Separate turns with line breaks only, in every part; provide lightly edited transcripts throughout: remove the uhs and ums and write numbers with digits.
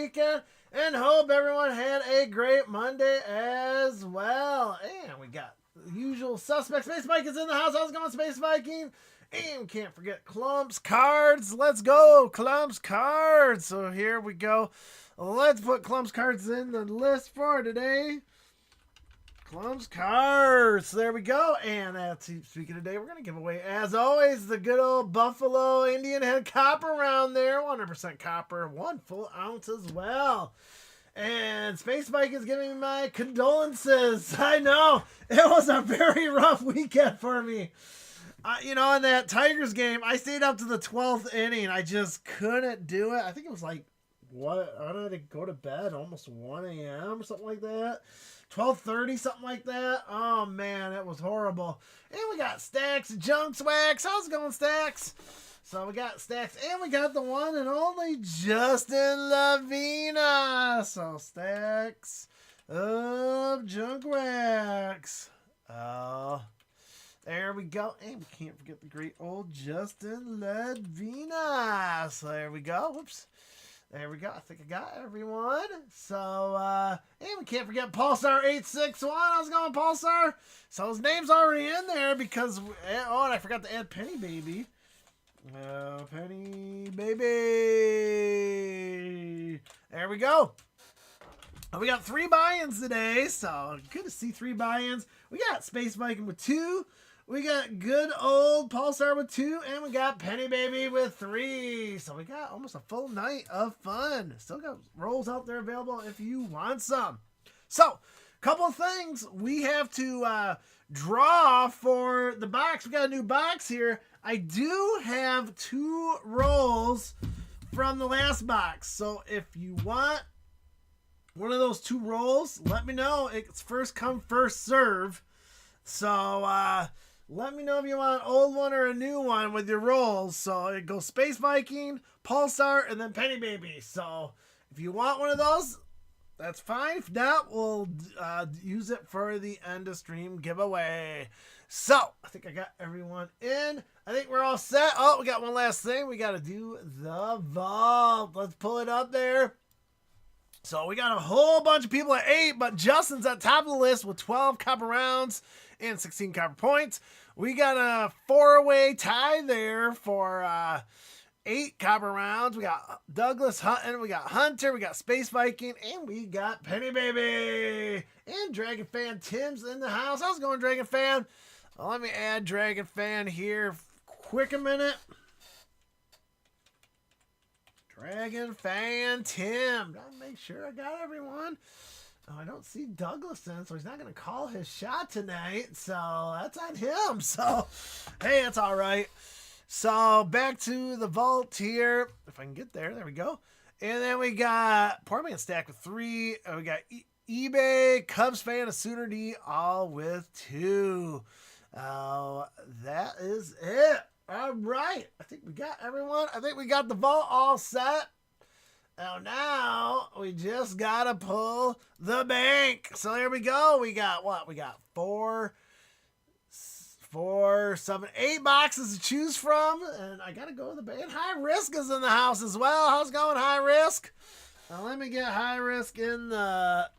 weekend, and hope everyone had a great Monday as well. And we got the usual suspects. Space Mike is in the house. How's it going, Space Viking? And we can't forget Clumps Cards. Let's go, Clumps Cards. So here we go. Let's put Clumps Cards in the list for today. Clumps Cards. There we go. And speaking of today, we're going to give away, as always, the good old Buffalo Indian Head Copper round there. 100% copper. 1 full ounce as well. And Space Mike is giving me my condolences. I know. It was a very rough weekend for me. In that Tigers game, I stayed up to the 12th inning. I just couldn't do it. I think it was like, I had to go to bed almost 1 a.m. or something like that. 12:30, something like that. Oh, man, it was horrible. And we got Stacks Junk Wax. How's it going, Stacks? So we got Stacks, and we got the one and only Justin Lavina. So Stacks of Junk Wax. Oh, there we go. And we can't forget the great old Justin Lavina. So there we go. Whoops. There we go. I think I got everyone. So, and we can't forget Pulsar861. How's it going, Pulsar? So his name's already in there because, and I forgot to add Penny Baby. Penny Baby. There we go. We got 3 buy-ins today, so good to see 3 buy-ins. We got Space Viking with 2. We got good old Pulsar with 2, and we got Penny Baby with 3. So we got almost a full night of fun. Still got rolls out there available if you want some. So, couple of things. We have to draw for the box. We got a new box here. I do have 2 rolls from the last box. So if you want one of those 2 rolls, let me know. It's first come, first serve. So let me know if you want an old one or a new one with your rolls. So it goes Space Viking, Pulsar, and then Penny Baby. So if you want one of those, that's fine. If not, we'll use it for the end of stream giveaway. So I think I got everyone in. I think we're all set. Oh, we got one last thing. We got to do the vault. Let's pull it up there. So we got a whole bunch of people at 8, but Justin's at top of the list with 12 copper rounds and 16 copper points. We got a 4-way tie there for 8 copper rounds. We got Douglas Hutton, we got Hunter, we got Space Viking, and we got Penny Baby. And Dragon Fan Tim's in the house. How's it going, Dragon Fan? Well, let me add Dragon Fan here quick a minute. Dragon Fan Tim. Gotta make sure I got everyone. Oh, I don't see Douglas in, so he's not going to call his shot tonight. So that's on him. So, hey, it's all right. So back to the vault here. If I can get there. There we go. And then we got Poor Man Stack with 3. We got eBay, Cubs Fan, a Sooner D, all with 2. That is it. All right. I think we got everyone. I think we got the vault all set. Now we just got to pull the bank. So here we go. We got what? We got 4, 7, 8 boxes to choose from. And I got to go to the bank. High Risk is in the house as well. How's it going, High Risk? Now let me get High Risk in the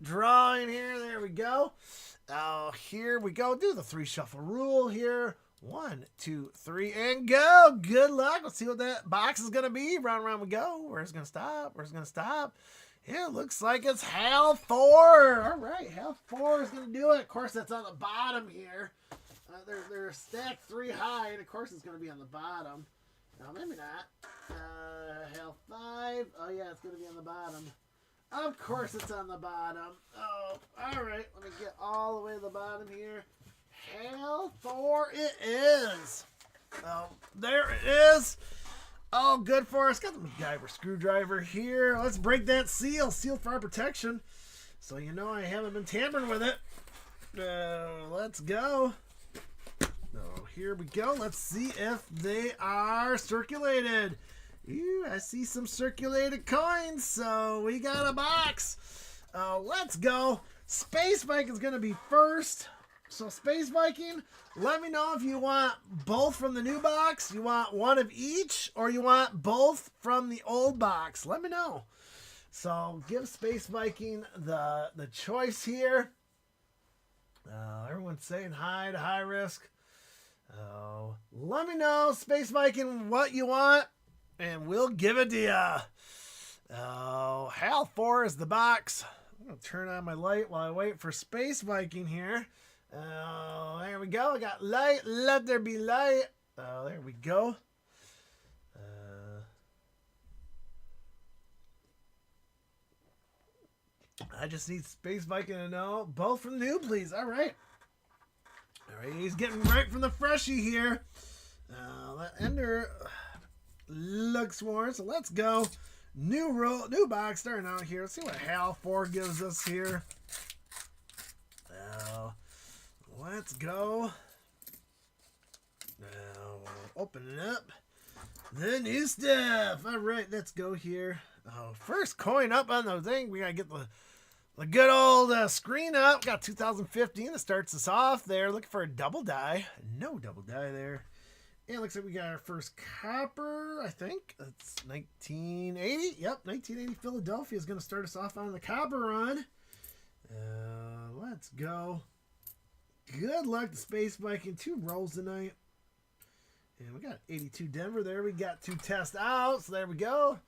drawing here. There we go. Here we go. Do the 3 shuffle rule here. 1, 2, 3, and go. Good luck. Let's see what that box is going to be. Round and round we go. Where's it going to stop? Where's it going to stop? Yeah, it looks like it's Hal 4. All right, Hal 4 is going to do it. Of course, that's on the bottom here. They're stacked 3 high, and of course, it's going to be on the bottom. No, maybe not. Hal 5. Oh, yeah, it's going to be on the bottom. Of course, it's on the bottom. Oh, all right. Let me get all the way to the bottom here. Hell 4 it is. Oh, there it is. Oh, good for us. Got the MacGyver screwdriver here. Let's break that seal. Seal for our protection. So you know I haven't been tampering with it. Let's go. Oh, here we go. Let's see if they are circulated. Ooh, I see some circulated coins. So we got a box. Let's go. Space Mike is going to be first. So Space Viking, let me know if you want both from the new box, you want one of each, or you want both from the old box. Let me know. So give Space Viking the choice here. Everyone's saying hi to High Risk. Let me know, Space Viking, what you want, and we'll give it to you. HAL 4 is the box. I'm going to turn on my light while I wait for Space Viking here. There we go. I got light. Let there be light. There we go. I just need Space Viking to know. Both from new, please. All right. All right. He's getting right from the freshie here. That ender looks worn. So let's go. New box starting out here. Let's see what HAL 4 gives us here. Let's go. Now we'll open it up. The new stuff. All right, let's go here. First coin up on the thing. We gotta get the good old screen up. Got 2015 that starts us off there. Looking for a double die. No double die there. And it looks like we got our first copper, I think. That's 1980. Yep, 1980 Philadelphia is going to start us off on the copper run. Let's go. Good luck to Space Viking. 2 rolls tonight. And we got 82 Denver there. We got 2 tests out. So there we go.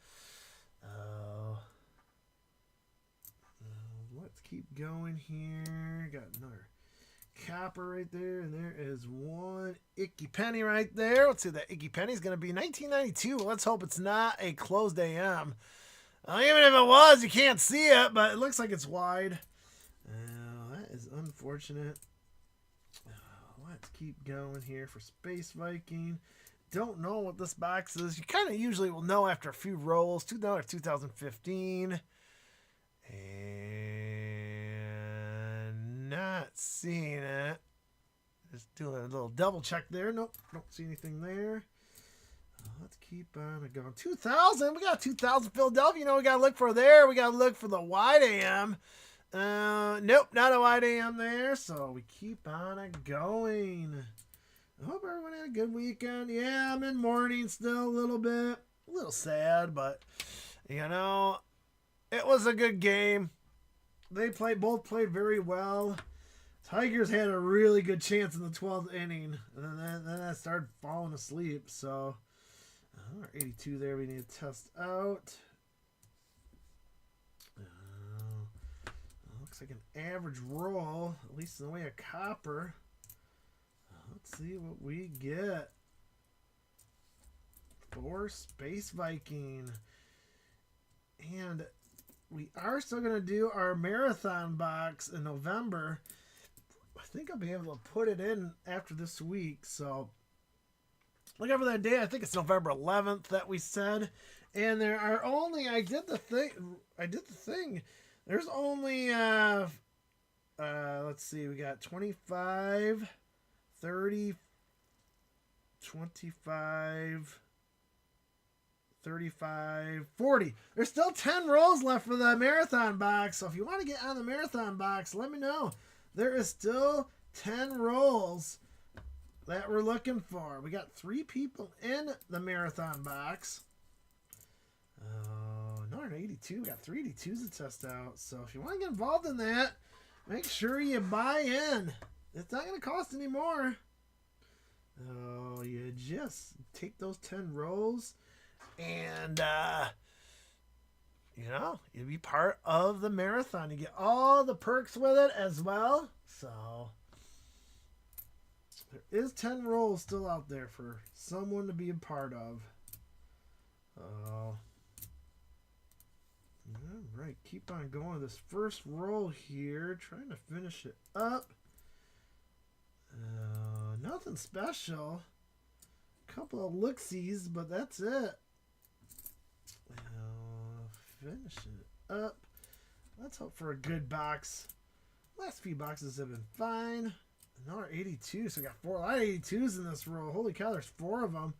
Let's keep going here. Got another copper right there, and there is one icky penny right there. Let's see, that icky penny is going to be 1992. Let's hope it's not a closed AM. Even if it was, you can't see it, but it looks like it's wide. That is unfortunate. Let's keep going here for Space Viking. Don't know what this box is. You kind of usually will know after a few rolls. $2 2015. And not seeing it. Just doing a little double check there. Nope, don't see anything there. Let's keep on going. 2000. We got 2000 Philadelphia. You know we got to look for there. We got to look for the wide AM. Nope, not a wide AM there. So we keep on going. I hope everyone had a good weekend. Yeah, I'm in mourning still a little bit. A little sad, but, you know, it was a good game. They both played very well. Tigers had a really good chance in the 12th inning. And then I started falling asleep. So, 82 there we need to test out. Looks like an average roll, at least in the way of copper. Let's see what we get for Space Viking. And we are still going to do our marathon box in November. I think I'll be able to put it in after this week. So look out for that day. I think it's November 11th that we said. And there are only, I did the thing. There's only, let's see, we got 25, 30, 25, 35, 40. There's still 10 rolls left for the marathon box. So if you want to get on the marathon box, let me know. There is still 10 rolls that we're looking for. We got 3 people in the marathon box. Another 82. We got 3 82s to test out. So if you want to get involved in that, make sure you buy in. It's not going to cost any more. You just take those 10 rolls and, you know, you'll be part of the marathon. You get all the perks with it as well. So there is 10 rolls still out there for someone to be a part of. All right, keep on going. This first roll here, trying to finish it up. Nothing special. Couple of look-sees, but that's it. Finishing it up. Let's hope for a good box. Last few boxes have been fine. Another 82, so we got 4 a lot of 82s in this roll. Holy cow, there's 4 of them.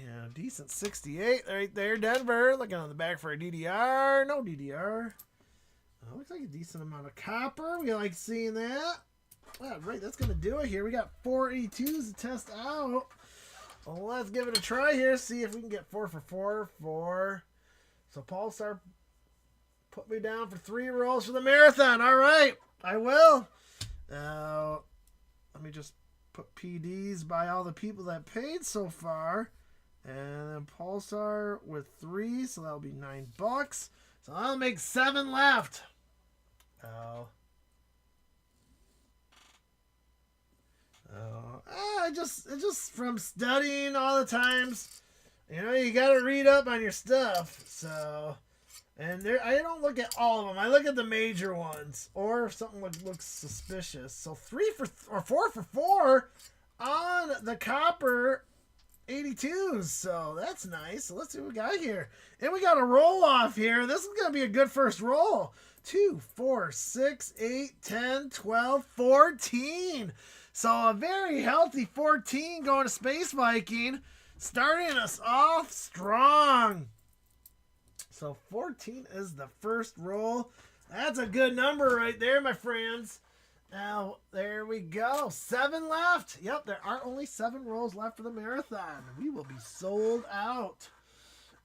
And decent 68 right there, Denver. Looking on the back for a DDR. No DDR. Looks like a decent amount of copper. We like seeing that. All right, that's going to do it here. We got 482s to test out. Well, let's give it a try here. See if we can get 4 for 4. So Pulsar put me down for 3 rolls for the marathon. All right, I will. Let me just put PDs by all the people that paid so far. And then Pulsar with 3, so that'll be $9. So I'll make 7 left. Just from studying all the times, you know, you got to read up on your stuff. So, and there, I don't look at all of them. I look at the major ones, or if something looks suspicious. So 4 for 4 on the copper 82s. So that's nice. So let's see what we got here. And we got a roll off here. This is going to be a good first roll. 2, 4, 6, 8, 10, 12, 14. So a very healthy 14 going to Space Viking, starting us off strong. So 14 is the first roll. That's a good number right there, my friends. Now, there we go. 7 left. Yep, there are only 7 rolls left for the marathon. We will be sold out.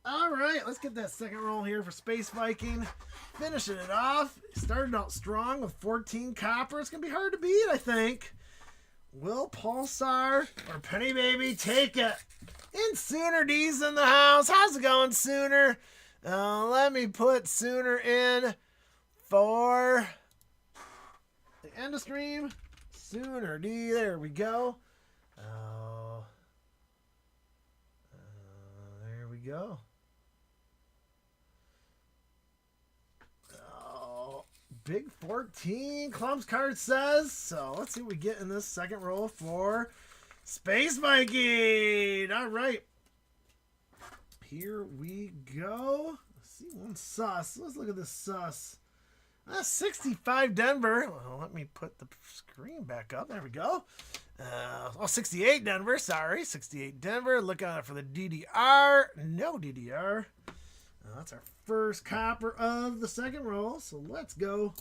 All right, let's get that second roll here for Space Viking. Finishing it off. Started out strong with 14 copper. It's going to be hard to beat, I think. Will Pulsar or Penny Baby take it? And Sooner D's in the house. How's it going, Sooner? Let me put Sooner in for the end of stream. Sooner D. There we go. There we go. Big 14, Clumps card says. So let's see what we get in this second roll for Space Viking. All right. Here we go. Let's see one sus. Let's look at this sus. 65 Denver. Well, let me put the screen back up. There we go. 68 Denver. Sorry. 68 Denver. Look out for the DDR. No DDR. That's our first copper of the second roll. So let's go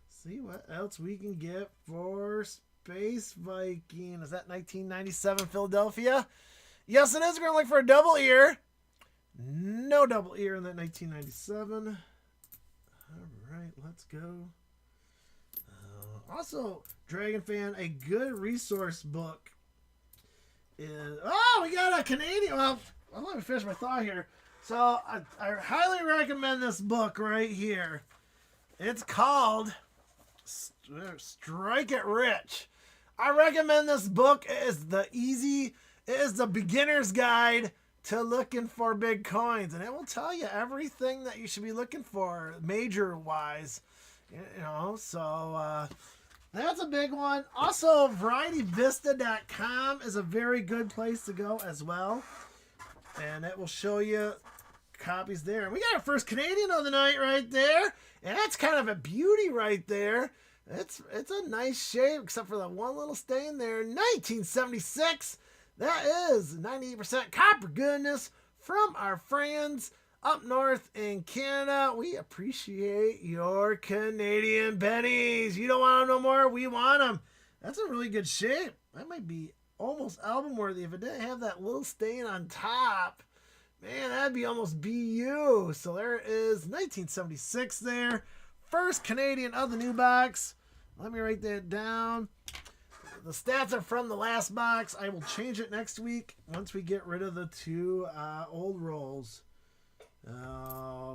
see what else we can get for Space Viking. Is that 1997 Philadelphia? Yes, it is. We're going to look for a double ear. No double ear in that 1997. All right, let's go. Also, Dragon Fan, a good resource book is... Oh, we got a Canadian... Well, let me finish my thought here. So, I highly recommend this book right here. It's called Strike It Rich. I recommend this book. It is the beginner's guide to looking for big coins. And it will tell you everything that you should be looking for, major-wise. You know, so that's a big one. Also, VarietyVista.com is a very good place to go as well. And it will show you copies there. And we got our first Canadian of the night right there. And that's kind of a beauty right there. It's a nice shape, except for that one little stain there. 1976. That is 98% copper goodness from our friends up north in Canada. We appreciate your Canadian pennies. You don't want them no more? We want them. That's a really good shape. That might be almost album worthy if it didn't have that little stain on top. Man, that'd be almost BU. So there is 1976 there. First Canadian of the new box. Let me write that down. The stats are from the last box. I will change it next week once we get rid of the 2 old rolls.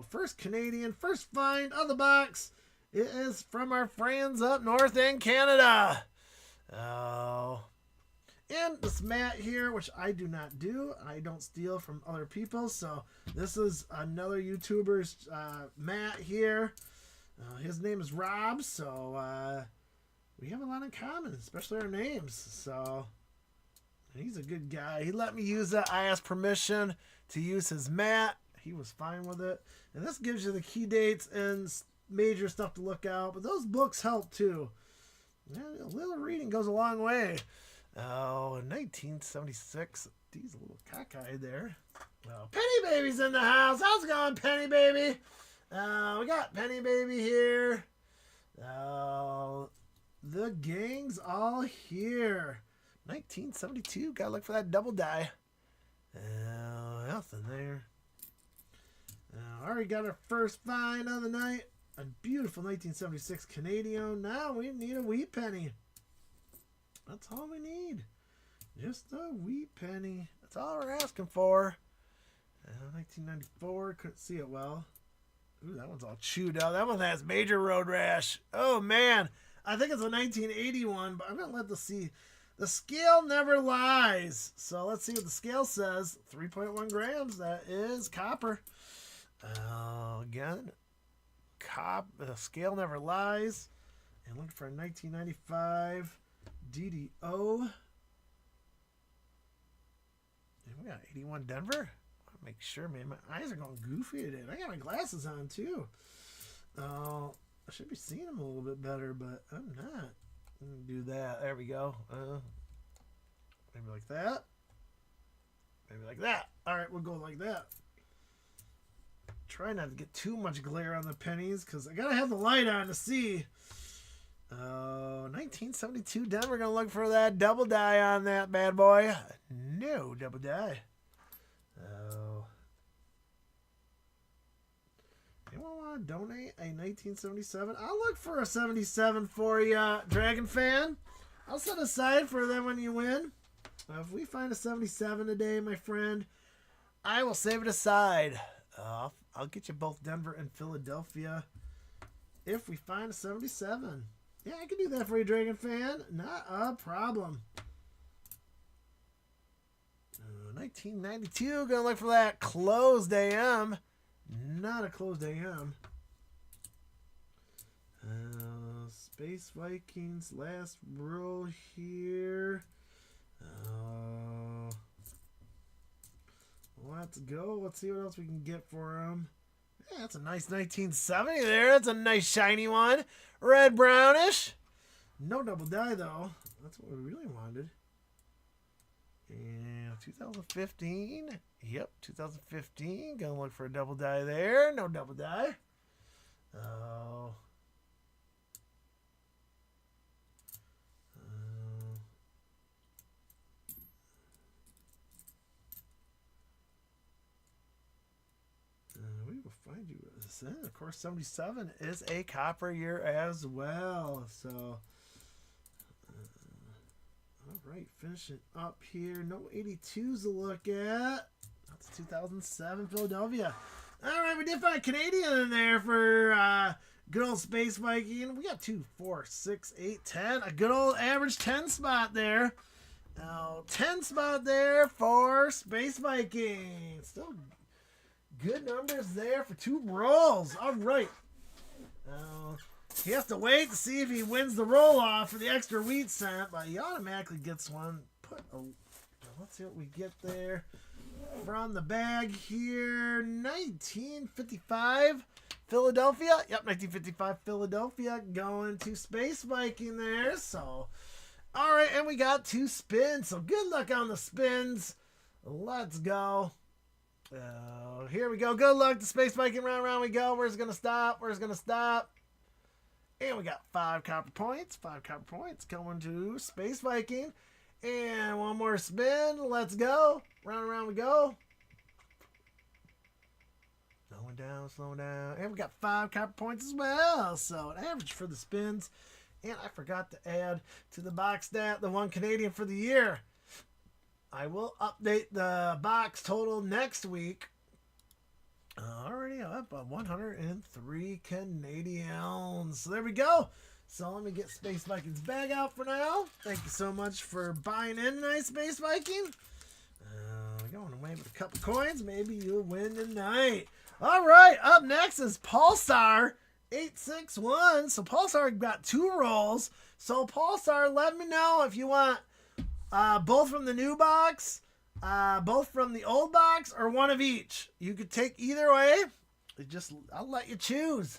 First Canadian, first find of the box. It is from our friends up north in Canada. And this mat here, which I do not do. I don't steal from other people. So this is another YouTuber's mat here. His name is Rob. So we have a lot in common, especially our names. So he's a good guy. He let me use it. I asked permission to use his mat. He was fine with it. And this gives you the key dates and major stuff to look out. But those books help too. Yeah, a little reading goes a long way. In 1976, he's a little cockeyed there. Penny Baby's in the house. How's it going, Penny Baby? We got Penny Baby here. The the gang's all here. 1972. Gotta look for that double die. Nothing there. Already got our first find of the night. A beautiful 1976 Canadian. Now we need a wheat penny. That's all we need. Just a wheat penny. That's all we're asking for. 1994. Couldn't see it well. Ooh, that one's all chewed out. That one has major road rash. Oh, man. I think it's a 1981, but I'm going to let this see. The scale never lies. So let's see what the scale says. 3.1 grams. That is copper. Again, the scale never lies. And looking for a 1995 DDO. And we got 81 Denver. Make sure, man, my eyes are going goofy today. I got my glasses on too. I should be seeing them a little bit better, but I'm not. Do that. There we go. Maybe like that. Maybe like that. All right, we'll go like that. Try not to get too much glare on the pennies because I gotta have the light on to see. 1972 Denver. Gonna look for that double die on that bad boy. No double die. Anyone want to donate a 1977? I'll look for a 77 for you, Dragon fan. I'll set aside for them when you win. If we find a 77 today, my friend, I will save it aside. I'll get you both Denver and Philadelphia if we find a 77. Yeah, I can do that for you, Dragon fan. Not a problem. 1992, gonna look for that closed AM. Not a closed AM. Space Vikings, last row here. Let's go. Let's see what else we can get for them. Yeah, that's a nice 1970 there. That's a nice shiny one. Red brownish. No double die though. That's what we really wanted. And 2015. Yep, 2015. Gonna look for a double die there. No double die. We will find you. Of course, 77 is a copper year as well. So. All right, finishing up here. No 82s to look at. That's 2007 Philadelphia. All right, we did find a Canadian in there for good old Space Viking. We got 2, 4, 6, 8, 10. A good old average 10 spot there. Now, 10 spot there for Space Viking. Still good numbers there for 2 rolls. All right. He has to wait to see if he wins the roll-off for the extra wheat cent, but he automatically gets one. Let's see what we get there from the bag here. 1955 Philadelphia. Yep, 1955 Philadelphia going to Space Viking there. So, all right, and we got 2 spins. So good luck on the spins. Let's go. Here we go. Good luck to Space Viking. Round we go. Where's it going to stop? Where's it going to stop? And we got 5 copper points. 5 copper points going to Space Viking. And one more spin. Let's go. Round we go. Slowing down. And we got 5 copper points as well. So an average for the spins. And I forgot to add to the box stat the 1 Canadian for the year. I will update the box total next week. Already up 103 Canadians. So there we go. So let me get Space Viking's bag out for now. Thank you so much for buying in tonight, Space Viking. Going away with a couple coins. Maybe you'll win tonight. All right. Up next is Pulsar 861. So Pulsar got 2 rolls. So Pulsar, let me know if you want both from the new box, both from the old box, or one of each. You could take either way. I'll let you choose.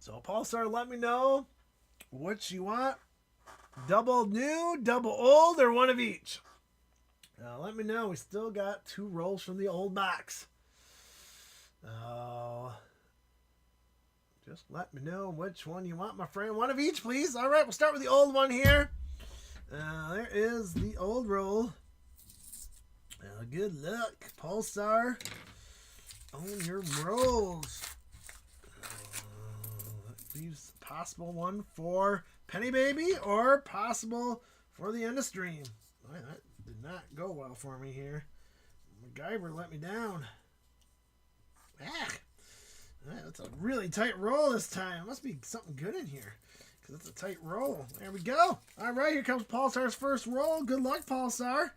So Pulsar, let me know what you want. Double new, double old, or one of each. Now let me know. We still got 2 rolls from the old box. Just let me know which one you want, my friend. One of each, please. All right, we'll start with the old one here. There is the old roll. Good luck, Pulsar, on your rolls. That leaves a possible one for Penny Baby or possible for the end of stream. Boy, that did not go well for me here. MacGyver let me down. That's a really tight roll this time. Must be something good in here because it's a tight roll. There we go. All right, here comes Pulsar's first roll. Good luck, Pulsar.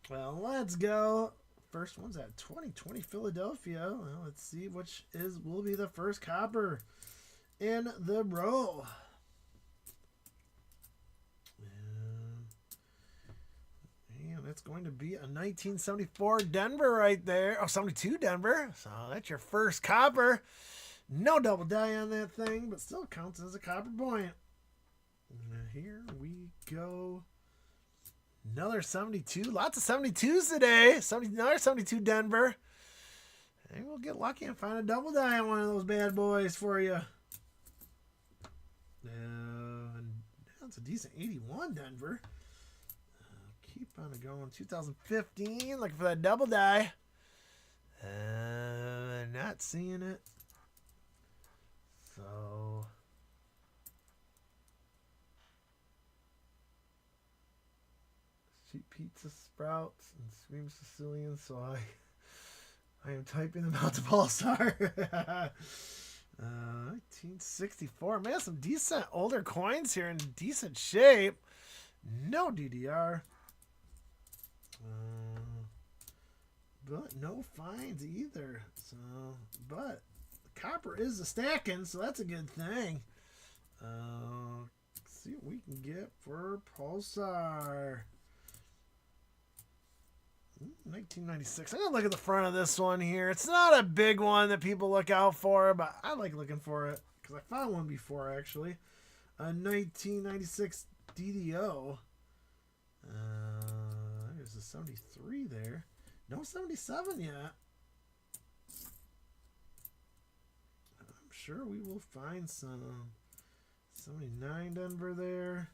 Well, let's go. First one's at 2020 Philadelphia. Well, let's see which will be the first copper in the roll. And it's going to be a 1974 Denver right there. Oh, 72 Denver. So that's your first copper. No double die on that thing, but still counts as a copper point. And here we go. Another 72. Lots of 72s today. Another 72 Denver. Maybe we'll get lucky and find a double die on one of those bad boys for you. That's a decent 81 Denver. Keep on going. 2015. Looking for that double die. Not seeing it. So... Cheap pizza sprouts and scream Sicilian, so I am typing them out to Pulsar. 1964. Man, some decent older coins here in decent shape. No DDR. But no fines either. So, but the copper is a stacking, so that's a good thing. Let's see what we can get for Pulsar. 1996. I'm going to look at the front of this one here. It's not a big one that people look out for, but I like looking for it because I found one before, actually. A 1996 DDO. There's a 73 there. No 77 yet. I'm sure we will find some. 79 Denver there.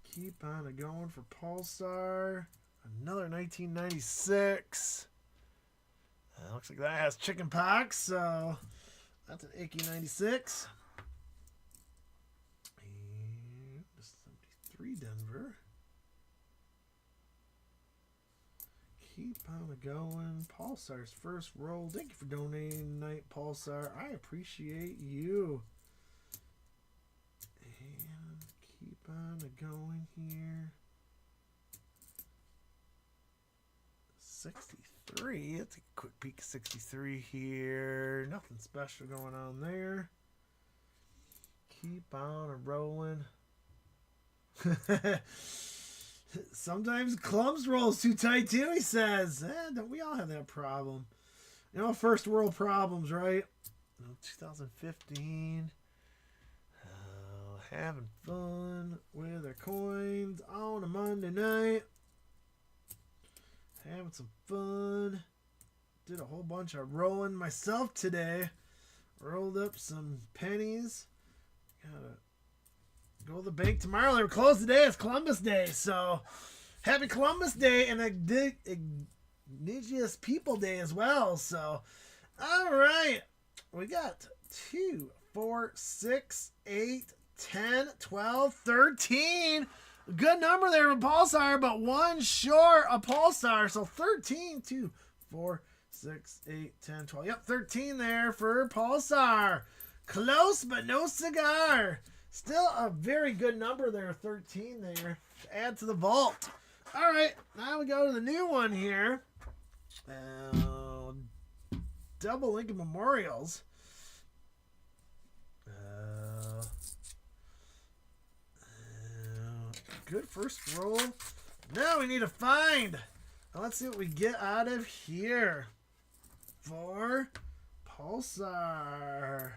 Keep on going for Pulsar. Another 1996. Looks like that has chicken pox, so that's an icky 96. And 73 Denver. Keep on going. Pulsar's first roll. Thank you for donating tonight, Pulsar. I appreciate you. And keep on going here. 63. Let's take a quick peek at 63 here. Nothing special going on there. Keep on rolling. Sometimes Clumps rolls too tight too, he says. Don't we all have that problem? You know, first world problems, right? 2015. Having fun with our coins on a Monday night. Having some fun. Did a whole bunch of rolling myself today. Rolled up some pennies. Gotta go to the bank tomorrow. They were closed today. It's Columbus Day. So, happy Columbus Day and Indigenous People Day as well. So, all right. We got 2, 4, 6, 8, 10, 12, 13. Good number there for Pulsar, but one short of Pulsar. So 13, 2, 4, 6, 8, 10, 12. Yep, 13 there for Pulsar. Close, but no cigar. Still a very good number there, 13 there. To add to the vault. All right, now we go to the new one here. Double Lincoln Memorials. Good first roll. Now we need to find. Let's see what we get out of here for Pulsar.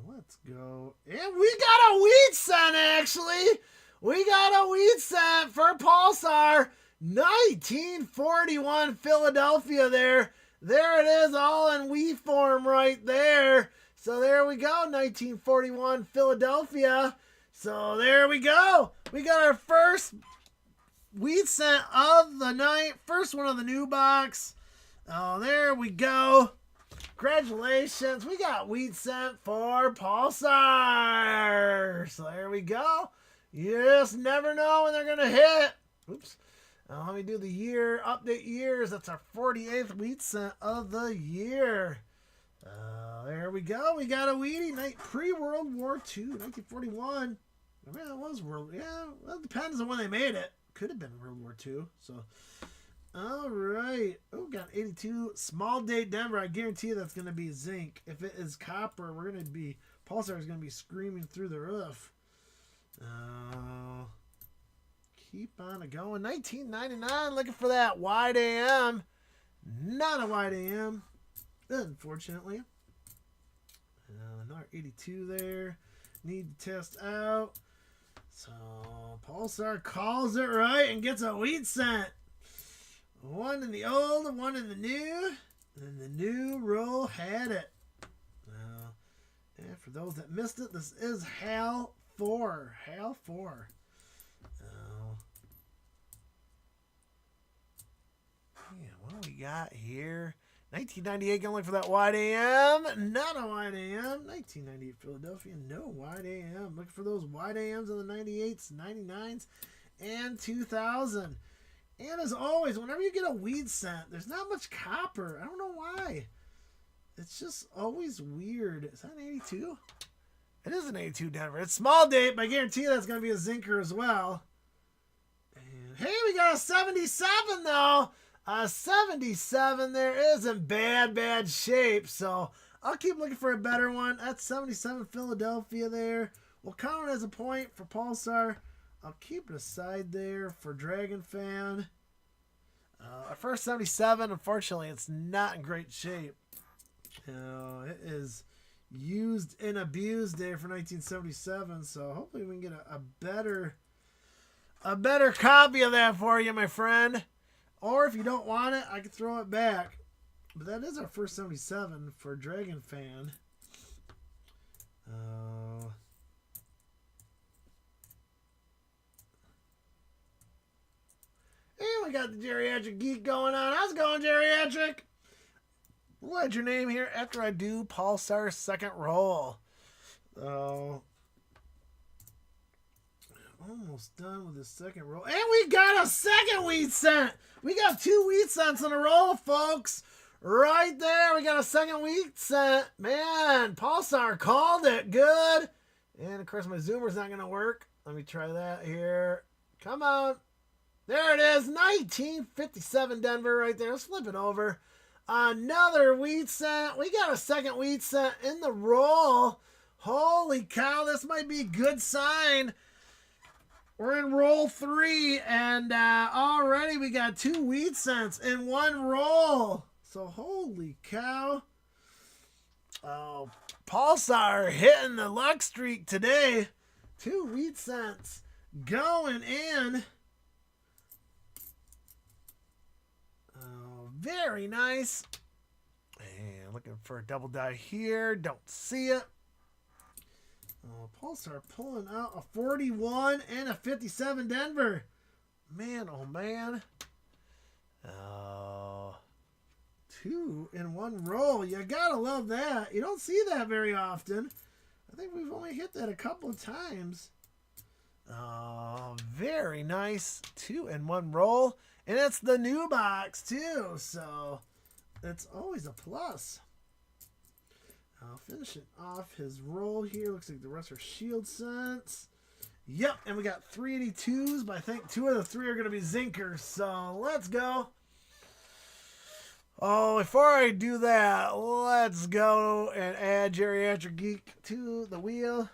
Let's go. And we got a wheat cent, actually. We got a wheat cent for Pulsar. 1941 Philadelphia there. There it is, all in wheat form right there. So there we go, 1941 Philadelphia. So there we go. We got our first wheat cent of the night. First one of the new box. Oh, there we go. Congratulations. We got wheat cent for Pulsar. So there we go. You just never know when they're going to hit. Oops. Let me do the year, update years. That's our 48th wheat cent of the year. There we go. We got a wheatie night pre-World War II, 1941. I mean, it was World, yeah, well, it depends on when they made it. Could have been World War II. So, all right. Oh, got 82 small date Denver. I guarantee you that's going to be zinc. If it is copper, we're going to be, Pulsar is going to be screaming through the roof. Keep on going. 1999, looking for that wide AM. Not a wide AM, unfortunately. Another 82 there. Need to test out. So Pulsar calls it right and gets a wheat cent. One in the old, one in the new. And the new roll had it. And for those that missed it, this is HAL 4. HAL 4. What do we got here? 1998, going for that wide AM. Not a wide AM. 1998 Philadelphia, no wide AM. Looking for those wide AMs in the 98s, 99s, and 2000. And as always, whenever you get a weed scent, there's not much copper. I don't know why. It's just always weird. Is that an 82? It is an 82 Denver. It's small date, but I guarantee you that's going to be a zinker as well. And hey, we got a 77 though. A 77 there is in bad shape. So I'll keep looking for a better one. That's 77 Philadelphia there. We'll count it as a point for Pulsar. I'll keep it aside there for Dragon Fan. Our first 77, unfortunately, it's not in great shape. It is used and abused there for 1977. So hopefully we can get a better copy of that for you, my friend. Or if you don't want it, I can throw it back. But that is our first 77 for Dragon Fan. And we got the Geriatric Geek going on. How's it going, Geriatric? We'll add your name here after I do Pulsar's second roll. Almost done with the second roll. And we got a second wheat cent. We got 2 wheat cents in a roll, folks. Right there. We got a second wheat cent. Man, Pulsar called it good. And, of course, my zoomer's not going to work. Let me try that here. Come on. There it is. 1957 Denver right there. Let's flip it over. Another wheat cent. We got a second wheat cent in the roll. Holy cow. This might be a good sign. We're in roll 3, and already we got 2 wheat cents in one roll. So, holy cow. Oh, Pulsar hitting the luck streak today. 2 wheat cents going in. Oh, very nice. And looking for a double die here. Don't see it. Oh, Pulsar pulling out a 41 and a 57 Denver. Man, oh man. 2 in one roll. You gotta love that. You don't see that very often. I think we've only hit that a couple of times. Oh, very nice. 2 in one roll. And it's the new box too. So it's always a plus. I'll finish it off his roll here. Looks like the rest are shield cents. Yep, and we got 382s, but I think 2 of the 3 are going to be zinkers. So let's go. Oh, before I do that, let's go and add Geriatric Geek to the wheel.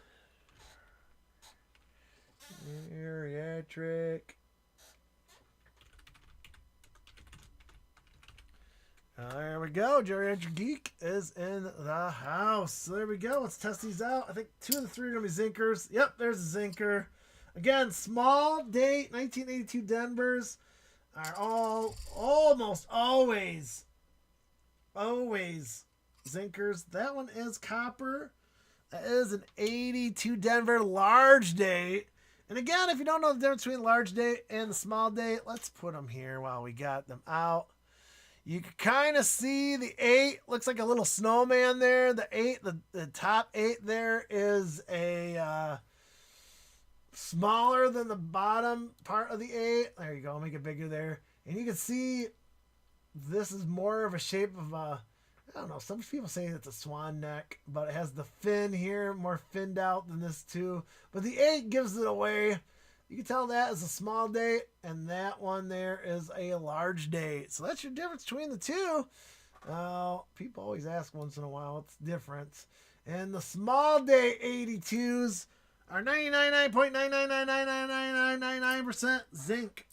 Geriatric. There we go. Geriatric Geek is in the house. So there we go. Let's test these out. I think 2 of the 3 are going to be zinkers. Yep, there's a zinker. Again, small date, 1982 Denvers. are all almost always zinkers. That one is copper. That is an 82 Denver large date. And again, if you don't know the difference between large date and the small date, let's put them here while we got them out. You can kind of see the 8 looks like a little snowman there. The 8, the top 8 there is a smaller than the bottom part of the 8. There you go. I'll make it bigger there. And you can see this is more of a shape of a, I don't know, some people say it's a swan neck, but it has the fin here, more finned out than this too. But the 8 gives it away. You can tell that is a small date, and that one there is a large date. So that's your difference between the two. People always ask once in a while what's the difference. And the small date 82s are 99.9999999% zinc.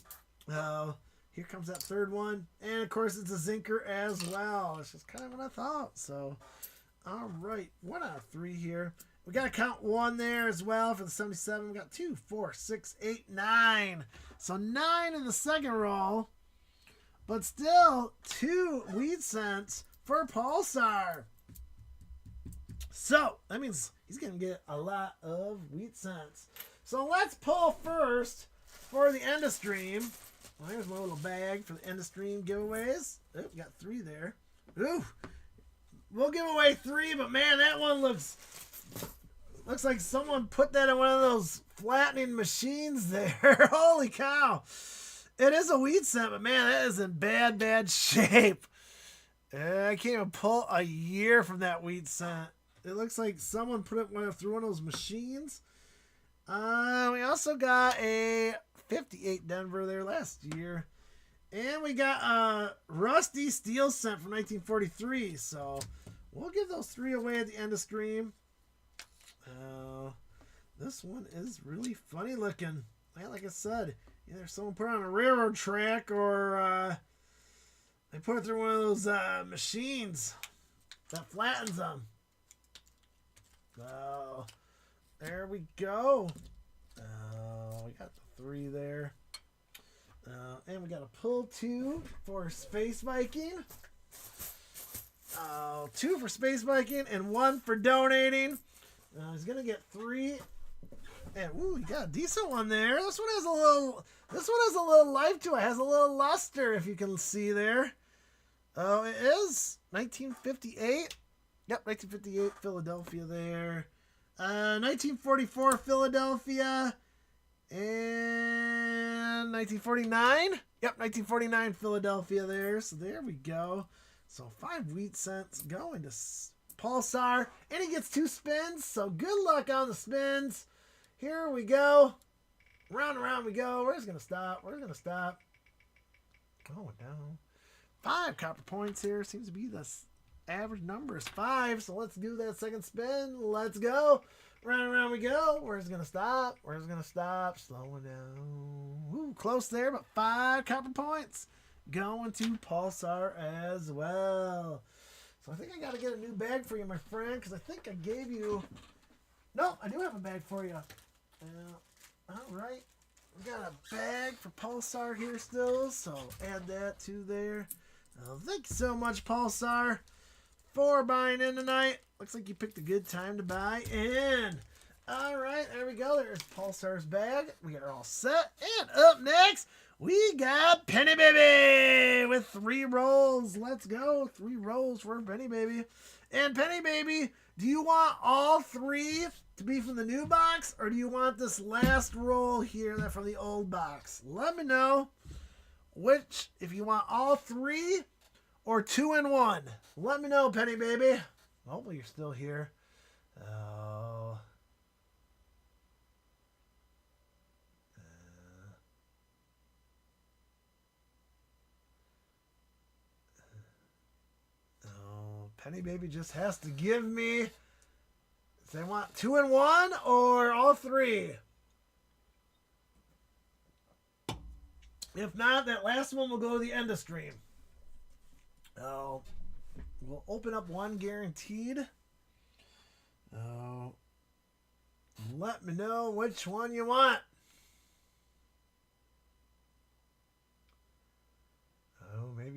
Here comes that third one. And of course it's a zinker as well. It's just kind of what I thought. So, all right. 1 out of 3 here. We got to count 1 there as well for the 77. We got 2, 4, 6, 8, 9. So 9 in the second roll. But still 2 wheat cents for Pulsar. So that means he's going to get a lot of wheat cents. So let's pull first for the end of stream. Well, here's my little bag for the end of stream giveaways. Oh, we got 3 there. Ooh. We'll give away 3, but man, that one looks like someone put that in one of those flattening machines there. Holy cow. It is a wheat cent, but man, that is in bad shape. I can't even pull a year from that wheat cent. It looks like someone put it through one of those machines. We also got a 58 Denver there last year. And we got a rusty steel cent from 1943. So we'll give those 3 away at the end of stream. This one is really funny looking. Like I said, either someone put it on a railroad track or they put it through one of those machines that flattens them. So there we go. We got the 3 there. And we got a pull 2 for Space Viking. 2 for Space Viking and 1 for donating. He's gonna get 3. And ooh, you got a decent one there. This one has a little life to it. It has a little luster, if you can see there. Oh, it is 1958. Yep, 1958 Philadelphia there. 1944 Philadelphia. And 1949. Yep, 1949 Philadelphia there. So there we go. So 5 wheat cents going to Pulsar. And he gets 2 spins. So good luck on the spins. Here we go. Round and round we go. Where's it going to stop? Where's it going to stop? Going down. 5 copper points here. Seems to be the average number is 5. So let's do that second spin. Let's go. Round and round we go. Where's it going to stop? Where's it going to stop? Slowing down. Ooh, close there, but 5 copper points. Going to Pulsar as well. So I think I got to get a new bag for you, my friend, because I think I gave you... No, I do have a bag for you. All right. We got a bag for Pulsar here still, so add that to there. Thank you so much, Pulsar, for buying in tonight. Looks like you picked a good time to buy in. All right, there we go. There's Pulsar's bag. We are all set. And up next, we got Penny Baby with 3 rolls. Let's go. 3 rolls for Penny Baby. And Penny Baby, do you want all 3 to be from the new box, or do you want this last roll here that from the old box? Let me know which, if you want all 3 or 2 in 1. Let me know, Penny Baby. Hopefully you're still here. Penny Baby just has to give me if they want 2 in 1 or all 3. If not, that last one will go to the end of stream. We'll open up 1 guaranteed. Let me know which one you want.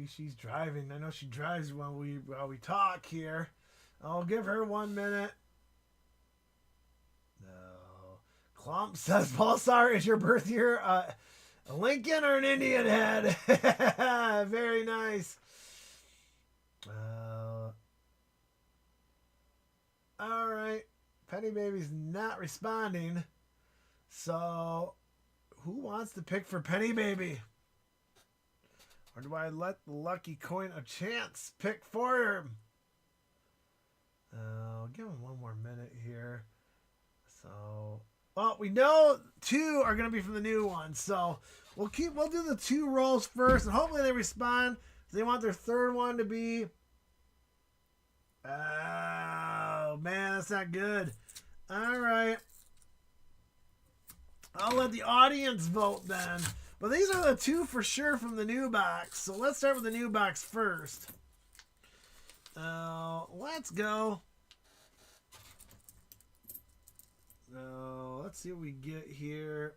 maybe she's driving. I know she drives while we talk here. I'll give her 1 minute. No. Clump says, Pulsar, is your birth year a Lincoln or an Indian head? Very nice. All right. Penny Baby's not responding. So, who wants to pick for Penny Baby? Or do I let the lucky coin a chance pick for him? I'll give him 1 more minute here. So, well, we know 2 are going to be from the new one. So, we'll do the 2 rolls first, and hopefully they respond. They want their 3rd one to be... Oh, man, that's not good. All right. I'll let the audience vote then. But these are the 2 for sure from the new box. So let's start with the new box first. Let's go. Let's see what we get here.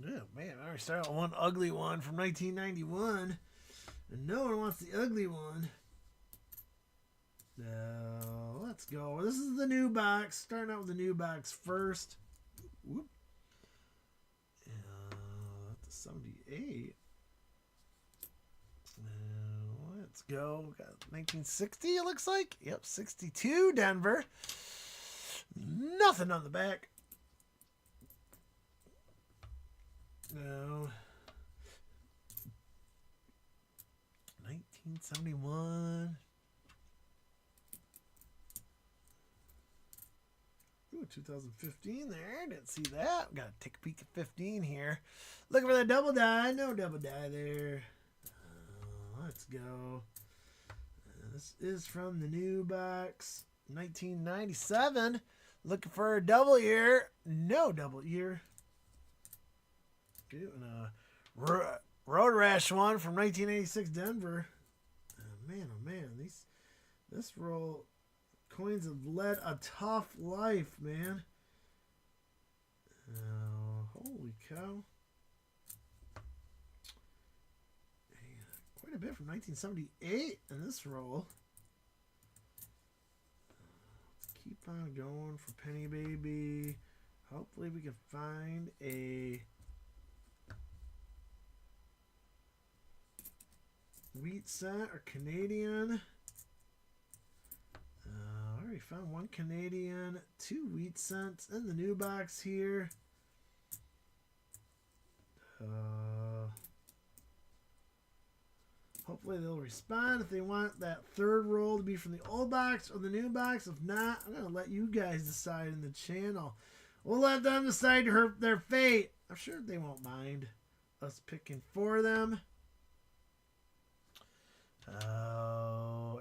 Oh, man, I already started with one ugly one from 1991. And no one wants the ugly one. Let's go. This is the new box. Starting out with the new box first. Whoop. 78. Let's go. Got 1960, it looks like. Yep, 62, Denver. Nothing on the back. No. 1971. Ooh, 2015 there. Didn't see that. Got to take a peek at 15 here. Looking for that double die. No double die there. Let's go. This is from the new box. 1997. Looking for a double ear. No double ear. Doing a Road Rash one from 1986 Denver. Oh man. This roll... Coins have led a tough life, man. Holy cow. Quite a bit from 1978 in this roll. Keep on going for Penny Baby. Hopefully we can find a wheat cent or Canadian. We found 1 Canadian, 2 wheat cents in the new box here. Hopefully they'll respond if they want that 3rd roll to be from the old box or the new box. If not, I'm going to let you guys decide in the channel. We'll let them decide their fate. I'm sure they won't mind us picking for them.